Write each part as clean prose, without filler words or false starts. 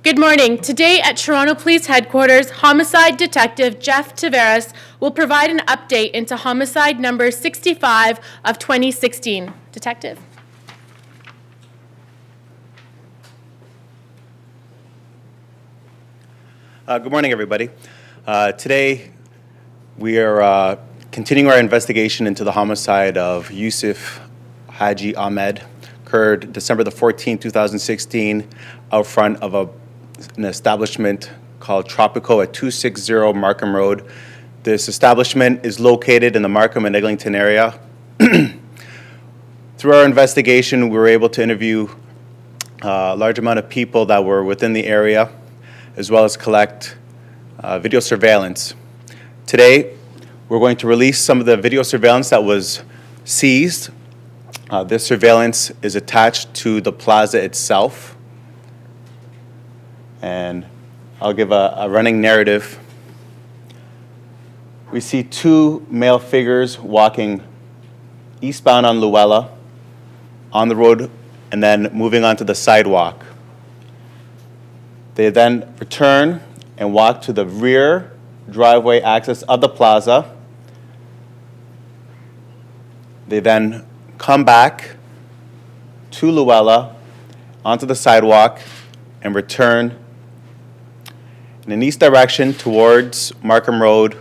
Good morning. Today at Toronto Police Headquarters, Homicide Detective Jeff Tavares will provide an update into homicide number 65 of 2016. Detective. Good morning, everybody. Today we are continuing our investigation into the homicide of Yusef Hagi Ahmed. Occurred December the 14th, 2016, out front of an establishment called Tropico at 260 Markham Road. This establishment is located in the Markham and Eglinton area. Through our investigation, we were able to interview a large amount of people that were within the area, as well as collect video surveillance. Today, we're going to release some of the video surveillance that was seized. This surveillance is attached to the plaza itself. And I'll give a running narrative. We see two male figures walking eastbound on Luella, on the road, and then moving onto the sidewalk. They then return and walk to the rear driveway access of the plaza. They then come back to Luella, onto the sidewalk, and return in an east direction towards Markham Road,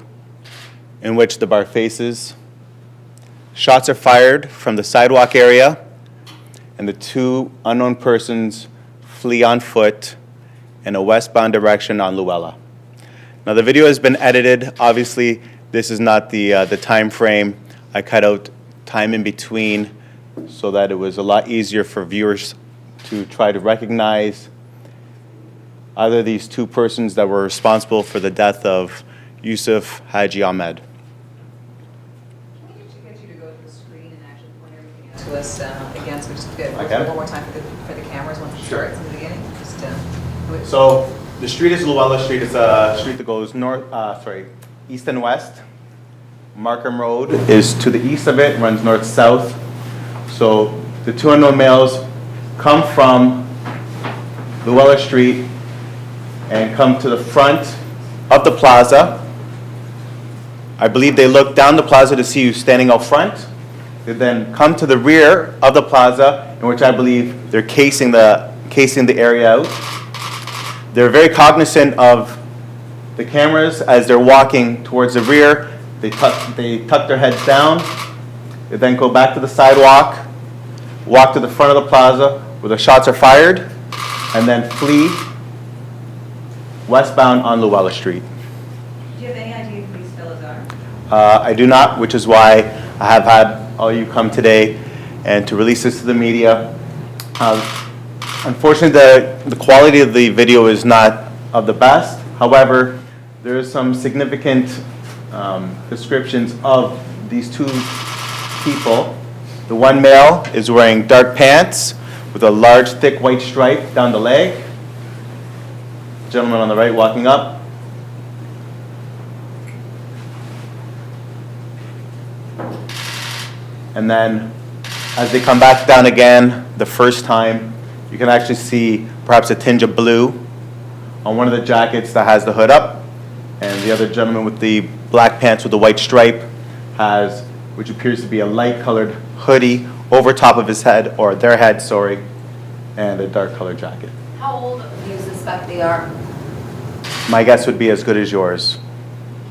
in which the bar faces. Shots are fired from the sidewalk area, and the two unknown persons flee on foot in a westbound direction on Luella. Now the video has been edited. Obviously, this is not the time frame. I cut out time in between so that it was a lot easier for viewers to try to recognize either these two persons that were responsible for the death of Yusef Hagi Ahmed. Can we get you to go to the screen and actually point everything out to us again, so we just get one more time for the cameras once it starts in the beginning? So the street is Luella Street. It's a street that goes east and west. Markham Road is to the east of it, runs north-south. So the two unknown males come from Luella Street and come to the front of the plaza. I believe they look down the plaza to see you standing out front. They then come to the rear of the plaza, in which I believe they're casing the area out. They're very cognizant of the cameras as they're walking towards the rear. They tuck their heads down. They then go back to the sidewalk, walk to the front of the plaza where the shots are fired, and then flee westbound on Luella Street. Do you have any idea who these fellows are? I do not, which is why I have had all you come today and to release this to the media. Unfortunately, the quality of the video is not of the best. However, there is some significant descriptions of these two people. The one male is wearing dark pants with a large, thick white stripe down the leg. Gentleman on the right walking up. And then as they come back down again the first time, you can actually see perhaps a tinge of blue on one of the jackets that has the hood up, and the other gentleman with the black pants with the white stripe has, which appears to be a light colored hoodie over top of his head, or their head, sorry, and a dark colored jacket. How old do you suspect they are? My guess would be as good as yours.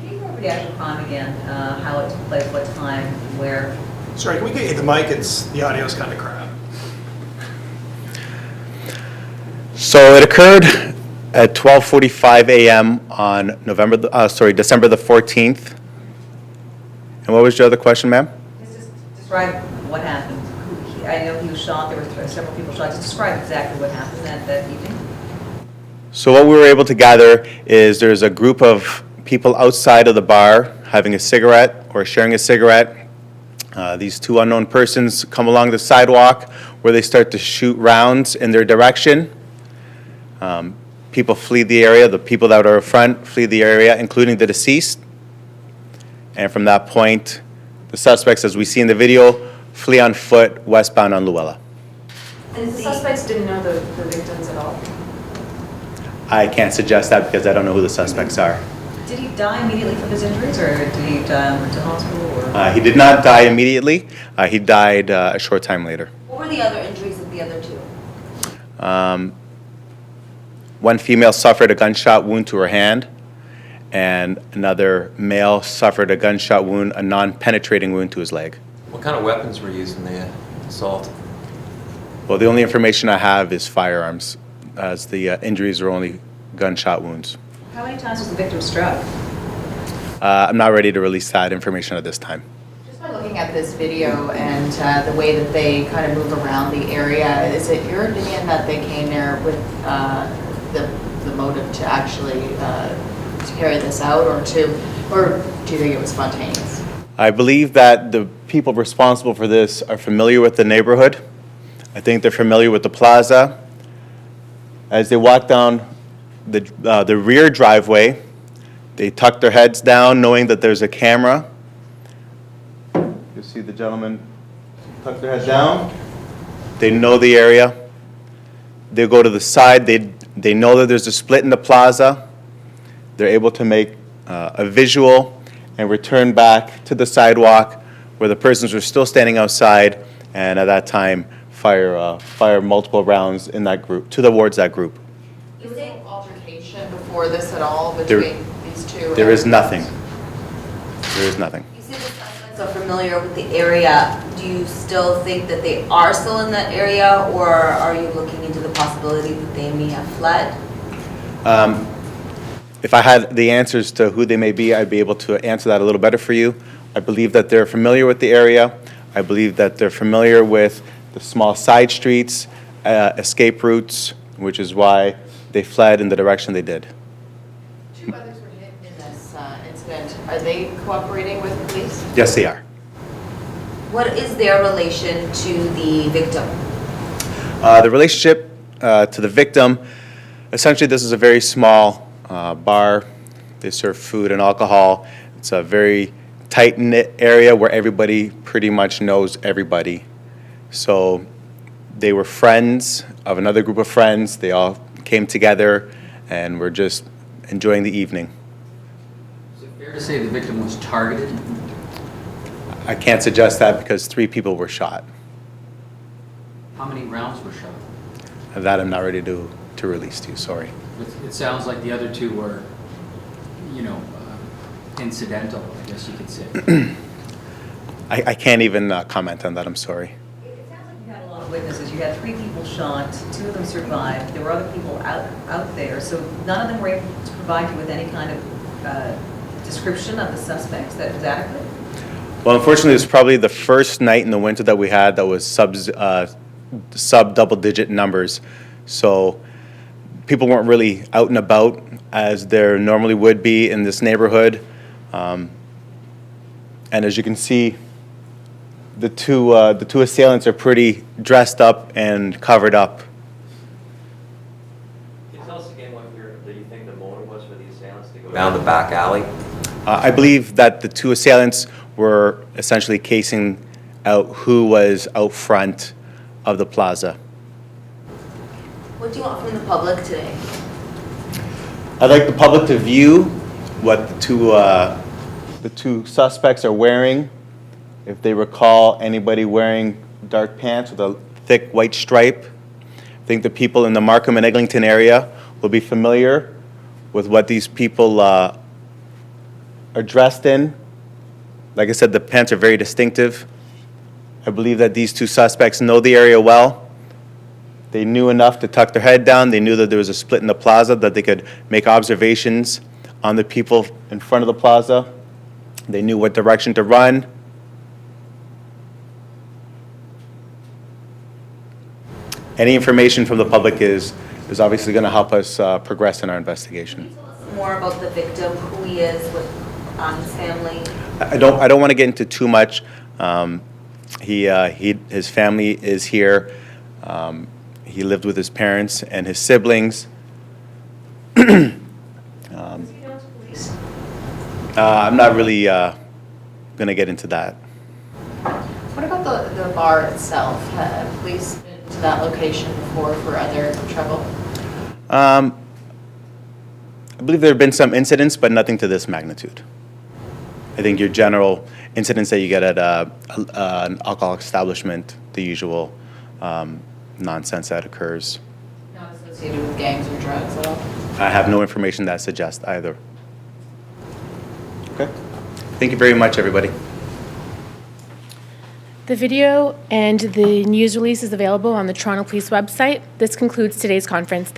Can you go over the actual crime again? How it took place, what time, where? Sorry, can we get you the mic? The audio's kind of crap. So it occurred at 12:45 a.m. on December the 14th. And what was your other question, ma'am? Just describe what happened. I know he was shot. There were several people shot. Just describe exactly what happened that evening. So what we were able to gather is there's a group of people outside of the bar having a cigarette or sharing a cigarette. These two unknown persons come along the sidewalk where they start to shoot rounds in their direction. People flee the area. The people that are in front flee the area, including the deceased. And from that point, the suspects, as we see in the video, flee on foot westbound on Luella. And the suspects didn't know the victims at all? I can't suggest that because I don't know who the suspects are. Did he die immediately from his injuries, or did he went to hospital, or? He did not die immediately. He died a short time later. What were the other injuries of the other two? One female suffered a gunshot wound to her hand, and another male suffered a gunshot wound, a non-penetrating wound to his leg. What kind of weapons were used in the assault? Well, the only information I have is firearms, as the injuries are only gunshot wounds. How many times was the victim struck? I'm not ready to release that information at this time. Just by looking at this video and the way that they kind of move around the area, is it your opinion that they came there with the motive to actually to carry this out, or do you think it was spontaneous? I believe that the people responsible for this are familiar with the neighborhood. I think they're familiar with the plaza. As they walk down the rear driveway, they tuck their heads down knowing that there's a camera. You see the gentleman tuck their head down. They know the area. They go to the side. They know that there's a split in the plaza. They're able to make a visual and return back to the sidewalk where the persons were still standing outside, and at that time fire multiple rounds in that group, towards that group. Is there an altercation before this at all between these two? There is nothing. There is nothing. You say the suspects are familiar with the area. Do you still think that they are still in that area, or are you looking into the possibility that they may have fled? If I had the answers to who they may be, I'd be able to answer that a little better for you. I believe that they're familiar with the area. I believe that they're familiar with the small side streets, escape routes, which is why they fled in the direction they did. Two others were hit in this incident. Are they cooperating with the police? Yes, they are. What is their relation to the victim? The relationship to the victim, essentially this is a very small bar. They serve food and alcohol. It's a very tight-knit area where everybody pretty much knows everybody. So they were friends of another group of friends. They all came together and were just enjoying the evening. Is it fair to say the victim was targeted? I can't suggest that because 3 people were shot. How many rounds were shot? That I'm not ready to release to you, sorry. It sounds like the other two were, incidental, I guess you could say. I can't even comment on that, I'm sorry. It sounds like you had a lot of witnesses. You had 3 people shot, 2 of them survived. There were other people out there, so none of them were able to provide you with any kind of description of the suspects that was adequate? Well, unfortunately, it's probably the first night in the winter that we had that was sub double-digit numbers. So people weren't really out and about as there normally would be in this neighborhood. And as you can see, the two assailants are pretty dressed up and covered up. Can you tell us again what you think the motive was for the assailants to go down the back alley? I believe that the 2 assailants were essentially casing out who was out front of the plaza. What do you want from the public today? I'd like the public to view what the two suspects are wearing. If they recall anybody wearing dark pants with a thick white stripe, I think the people in the Markham and Eglinton area will be familiar with what these people are dressed in. Like I said, the pants are very distinctive. I believe that these 2 suspects know the area well. They knew enough to tuck their head down. They knew that there was a split in the plaza, that they could make observations on the people in front of the plaza. They knew what direction to run. Any information from the public is obviously going to help us progress in our investigation. Can you tell us more about the victim, who he is, his family? I don't want to get into too much. His family is here. He lived with his parents and his siblings. Was he known to police? I'm not really going to get into that. What about the bar itself? Have police been to that location before for other trouble? I believe there have been some incidents, but nothing to this magnitude. I think your general incidents that you get at an alcohol establishment, the usual nonsense that occurs. Not associated with gangs or drugs at all? I have no information that suggests either. Okay. Thank you very much, everybody. The video and the news release is available on the Toronto Police website. This concludes today's conference.